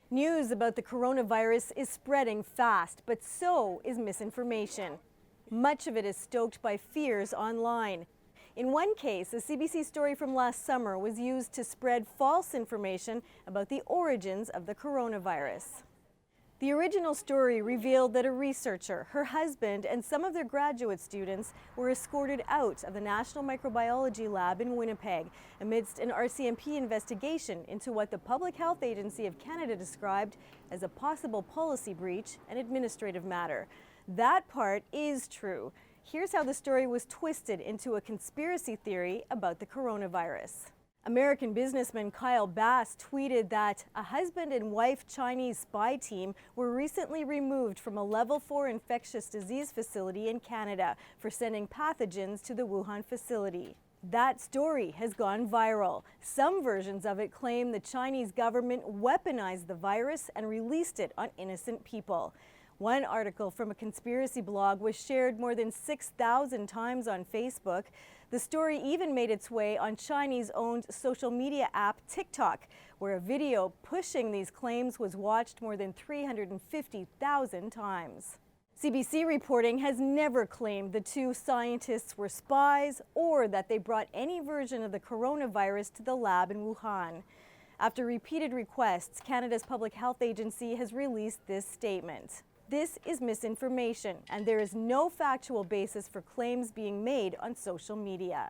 News about the coronavirus is spreading fast, but so is misinformation. Much of it is stoked by fears online. In one case, a CBC story from last summer was used to spread false information about the origins of the coronavirus. The original story revealed that a researcher, her husband, and some of their graduate students were escorted out of the National Microbiology Lab in Winnipeg amidst an RCMP investigation into what the Public Health Agency of Canada described as a possible policy breach and administrative matter. That part is true. Here's how the story was twisted into a conspiracy theory about the coronavirus. American businessman Kyle Bass tweeted that a husband and wife Chinese spy team were recently removed from a level 4 infectious disease facility in Canada for sending pathogens to the Wuhan facility. That story has gone viral. Some versions of it claim the Chinese government weaponized the virus and released it on innocent people. One article from a conspiracy blog was shared more than 6,000 times on Facebook. The story even made its way on Chinese-owned social media app TikTok, where a video pushing these claims was watched more than 350,000 times. CBC reporting has never claimed the two scientists were spies or that they brought any version of the coronavirus to the lab in Wuhan. After repeated requests, Canada's Public Health Agency has released this statement. This is misinformation, and there is no factual basis for claims being made on social media.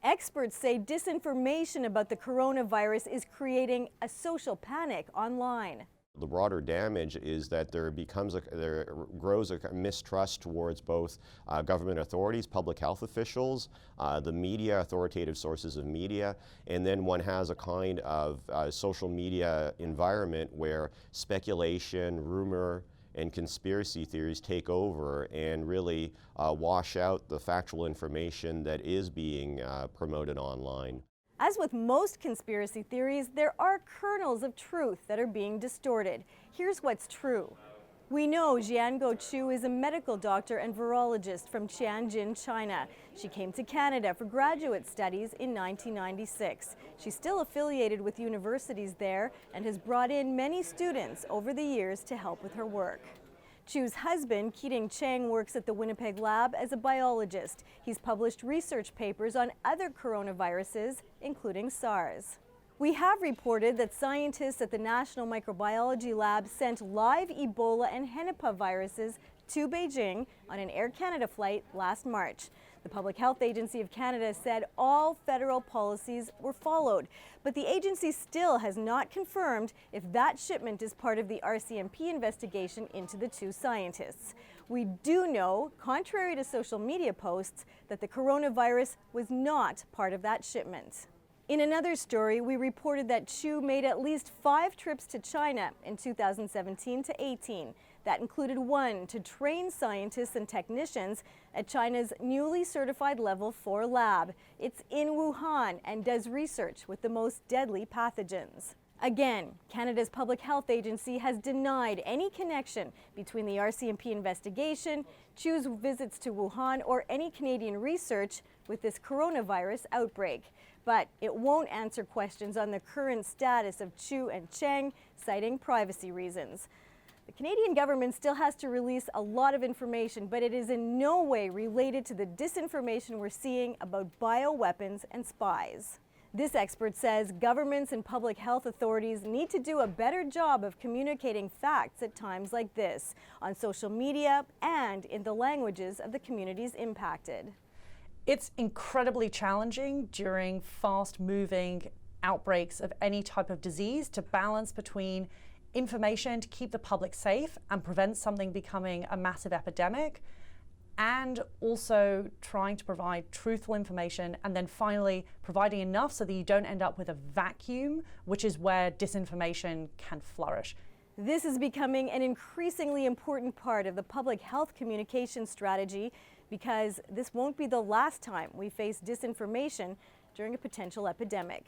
Experts say disinformation about the coronavirus is creating a social panic online. The broader damage is that there grows a mistrust towards both government authorities, public health officials, the media, authoritative sources of media, and then one has a kind of social media environment where speculation, rumor, and conspiracy theories take over and really wash out the factual information that is being promoted online. As with most conspiracy theories, there are kernels of truth that are being distorted. Here's what's true. We know Jianguo Chu is a medical doctor and virologist from Tianjin, China. She came to Canada for graduate studies in 1996. She's still affiliated with universities there and has brought in many students over the years to help with her work. Chu's husband, Keating Chang, works at the Winnipeg lab as a biologist. He's published research papers on other coronaviruses, including SARS. We have reported that scientists at the National Microbiology Lab sent live Ebola and Henipa viruses to Beijing on an Air Canada flight last March. The Public Health Agency of Canada said all federal policies were followed, but the agency still has not confirmed if that shipment is part of the RCMP investigation into the two scientists. We do know, contrary to social media posts, that the coronavirus was not part of that shipment. In another story, we reported that Chu made at least 5 trips to China in 2017 to 18. That included one to train scientists and technicians at China's newly certified Level 4 lab. It's in Wuhan and does research with the most deadly pathogens. Again, Canada's Public Health Agency has denied any connection between the RCMP investigation, Chu's visits to Wuhan, or any Canadian research with this coronavirus outbreak. But it won't answer questions on the current status of Chu and Chang, citing privacy reasons. The Canadian government still has to release a lot of information, but it is in no way related to the disinformation we're seeing about bioweapons and spies. This expert says governments and public health authorities need to do a better job of communicating facts at times like this, on social media and in the languages of the communities impacted. It's incredibly challenging during fast-moving outbreaks of any type of disease to balance between information to keep the public safe and prevent something becoming a massive epidemic, and also trying to provide truthful information and then finally providing enough so that you don't end up with a vacuum, which is where disinformation can flourish. This is becoming an increasingly important part of the public health communication strategy because this won't be the last time we face disinformation during a potential epidemic.